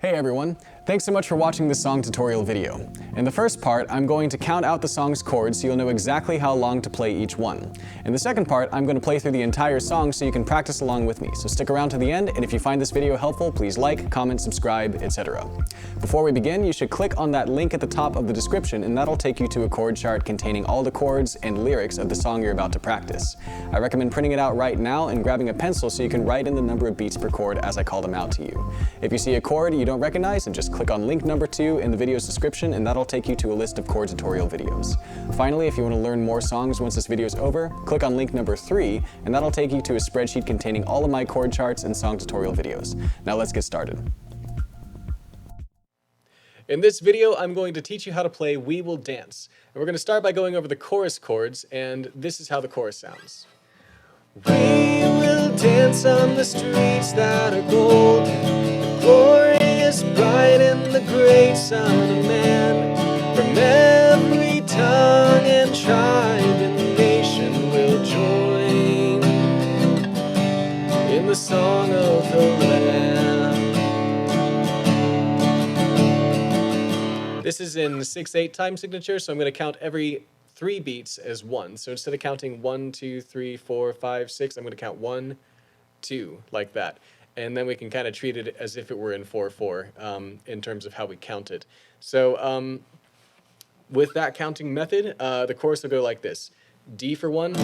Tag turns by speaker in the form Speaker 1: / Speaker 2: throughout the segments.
Speaker 1: Hey everyone, thanks so much for watching this song tutorial video. In the first part, I'm going to count out the song's chords so you'll know exactly how long to play each one. In the second part, I'm going to play through the entire song so you can practice along with me. So stick around to the end, and if you find this video helpful, please like, comment, subscribe, etc. Before we begin, you should click on that link at the top of the description and that'll take you to a chord chart containing all the chords and lyrics of the song you're about to practice. I recommend printing it out right now and grabbing a pencil so you can write in the number of beats per chord as I call them out to you. If you see a chord you don't recognize, and just click on link number 2 in the video's description and that'll take you to a list of chord tutorial videos. Finally, if you want to learn more songs once this video is over, click on link number 3 and that'll take you to a spreadsheet containing all of my chord charts and song tutorial videos. Now let's get started. In this video, I'm going to teach you how to play We Will Dance. And we're going to start by going over the chorus chords, and this is how the chorus sounds. We will dance on the streets that are gold, the glorious bride and the great Son of Man. From every tongue and tribe and nation will join in the song of the Lamb. This is in 6/8 time signature, so I'm going to count every 3 beats as 1. So instead of counting 1, 2, 3, 4, 5, 6, I'm going to count 1, 2, like that. And then we can kind of treat it as if it were in 4/4 in terms of how we count it. So with that counting method, the chorus will go like this. D for 1,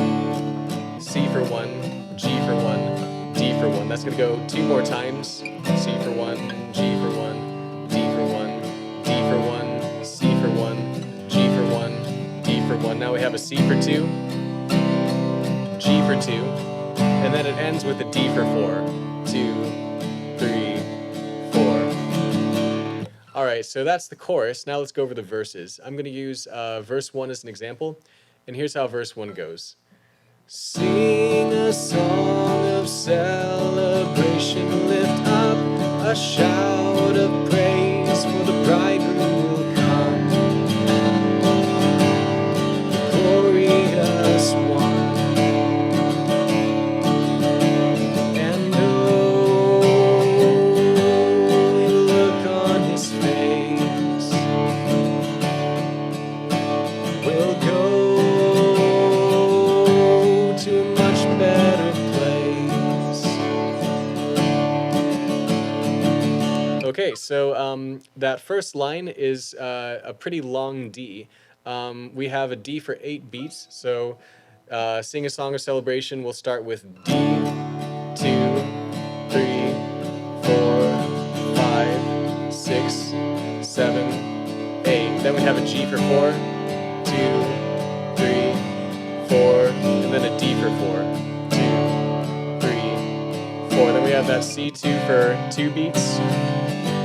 Speaker 1: C for 1, G for 1, D for 1. That's going to go 2 more times. C for 1, G for 1, D for 1, D for 1, C for 1, G for 1, D for 1. Now we have a C for 2, G for 2, and then it ends with a D for 4. 2, 3, 4. All right, so that's the chorus. Now let's go over the verses. I'm going to use verse 1 as an example, and here's how verse 1 goes. Sing a song of celebration, lift up a shout of praise, for the bridegroom will come, the glorious one. Okay, so that first line is a pretty long D. We have a D for 8 beats, so sing a song of celebration, we'll start with D, 2, 3, 4, 5, 6, 7, 8. Then we have a G for 4, 2, 3, 4, and then a D for 4, 2, 3, 4. Then we have that C2 for 2 beats.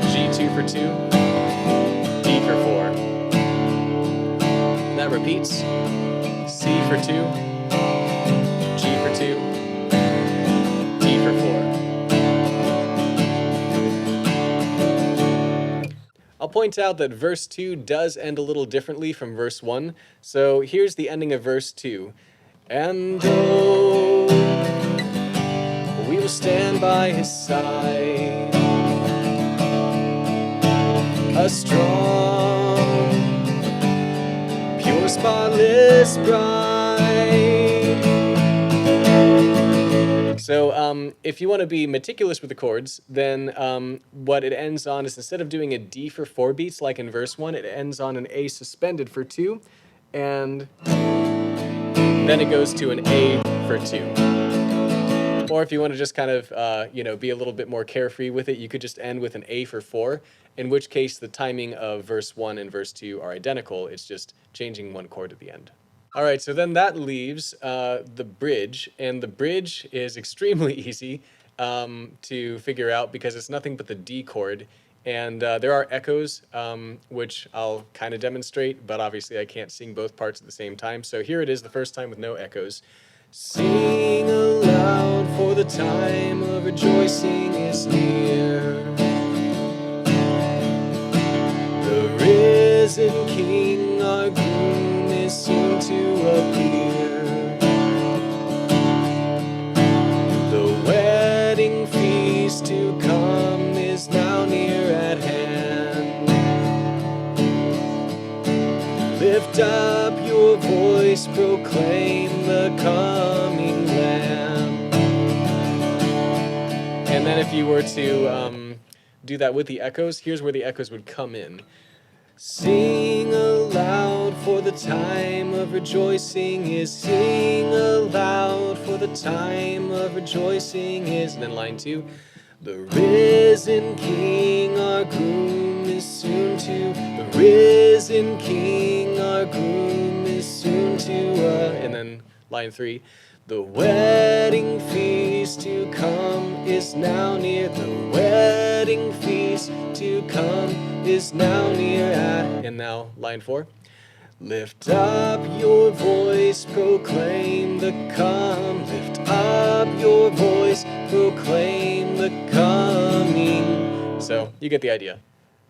Speaker 1: G2 for 2, D for 4. That repeats. C for 2, G for 2, D for 4. I'll point out that verse 2 does end a little differently from verse 1. So here's the ending of verse 2. And oh, we will stand by his side, a strong, pure, spotless bride. So if you want to be meticulous with the chords, then what it ends on is, instead of doing a D for 4 beats like in verse 1, it ends on an A suspended for 2, and then it goes to an A for 2. Or if you want to just kind of, be a little bit more carefree with it, you could just end with an A for 4, in which case the timing of verse 1 and verse 2 are identical. It's just changing one chord at the end. All right, so then that leaves the bridge, and the bridge is extremely easy to figure out because it's nothing but the D chord. And there are echoes, which I'll kind of demonstrate, but obviously I can't sing both parts at the same time. So here it is the first time with no echoes. Sing aloud, for the time of rejoicing is near. The risen King, our groom, is soon to appear. The wedding feast to come is now near at hand. voice proclaim the coming Lamb. And then if you were to do that with the echoes, here's where the echoes would come in. Sing aloud, for the time of rejoicing is. Sing aloud, for the time of rejoicing is. And then line 2. The risen King, our groom, is soon to. The risen King, our groom, is soon to. And then line 3. The wedding feast to come is now near. The wedding feast to come is now near at. And now line 4. Lift up your voice, proclaim the come. Lift up your voice, proclaim the coming. So you get the idea.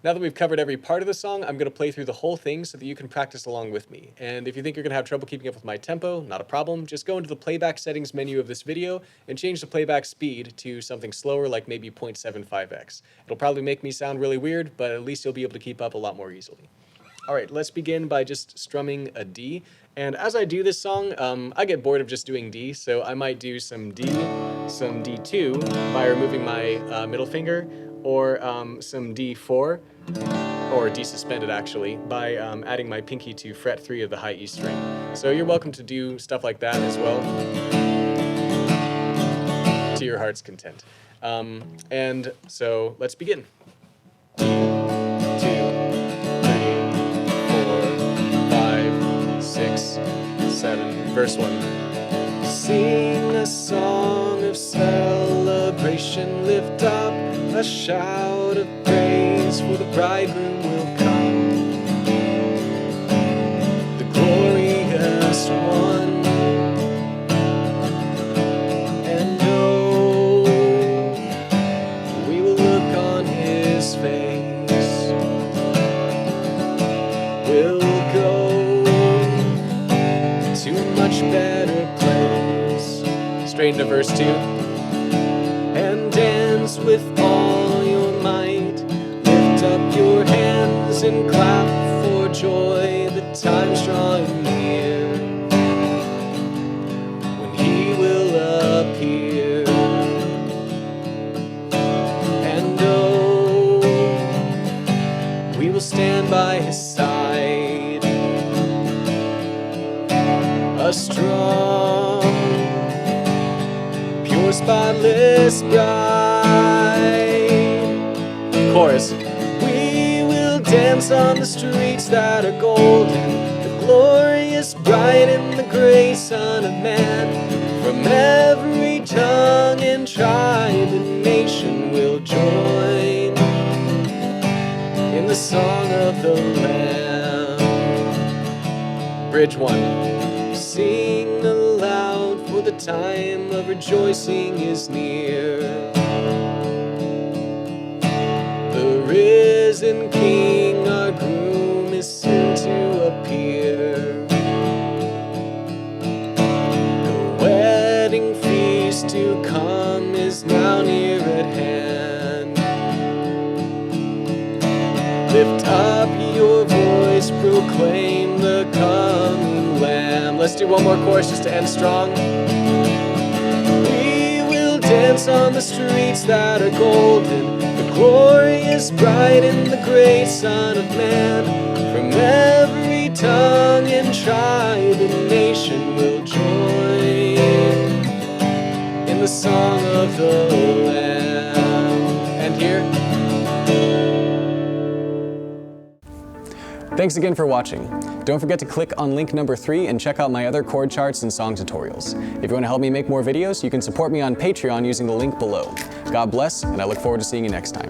Speaker 1: Now that we've covered every part of the song, I'm going to play through the whole thing so that you can practice along with me. And if you think you're going to have trouble keeping up with my tempo, not a problem. Just go into the playback settings menu of this video and change the playback speed to something slower, like maybe 0.75x. It'll probably make me sound really weird, but at least you'll be able to keep up a lot more easily. All right, let's begin by just strumming a D. And as I do this song, I get bored of just doing D, so I might do some D, some D2 by removing my middle finger, or some D4, or D suspended actually, by adding my pinky to fret 3 of the high E string. So you're welcome to do stuff like that as well, to your heart's content. And so let's begin. 2, 3, 4, 5, 6, 7, verse 1. Sing a song of celebration, lift up a shout of praise, for the bridegroom will come, the glorious one. And oh, we will look on his face, we'll go to a much better place. Straight into verse 2. And dance with all your might, lift up your hands and clap for joy, the time's drawing near, when he will appear. And oh, we will stand by his side, a strong, pure, spotless bride. Chorus. We will dance on the streets that are golden, the glorious bride and the great Son of Man. From every tongue and tribe and nation will join in the song of the Lamb. Bridge 1. Sing aloud, for the time of rejoicing is near. The risen King, our groom, is soon to appear. The wedding feast to come is now near at hand. Lift up your voice, proclaim the coming Lamb. Let's do one more chorus just to end strong. We will dance on the streets that are golden, the glorious bride and the great Son of Man. From every tongue and tribe and nation will join in the song of the Lamb. And here. Thanks again for watching. Don't forget to click on link number 3 and check out my other chord charts and song tutorials. If you want to help me make more videos, you can support me on Patreon using the link below. God bless, and I look forward to seeing you next time.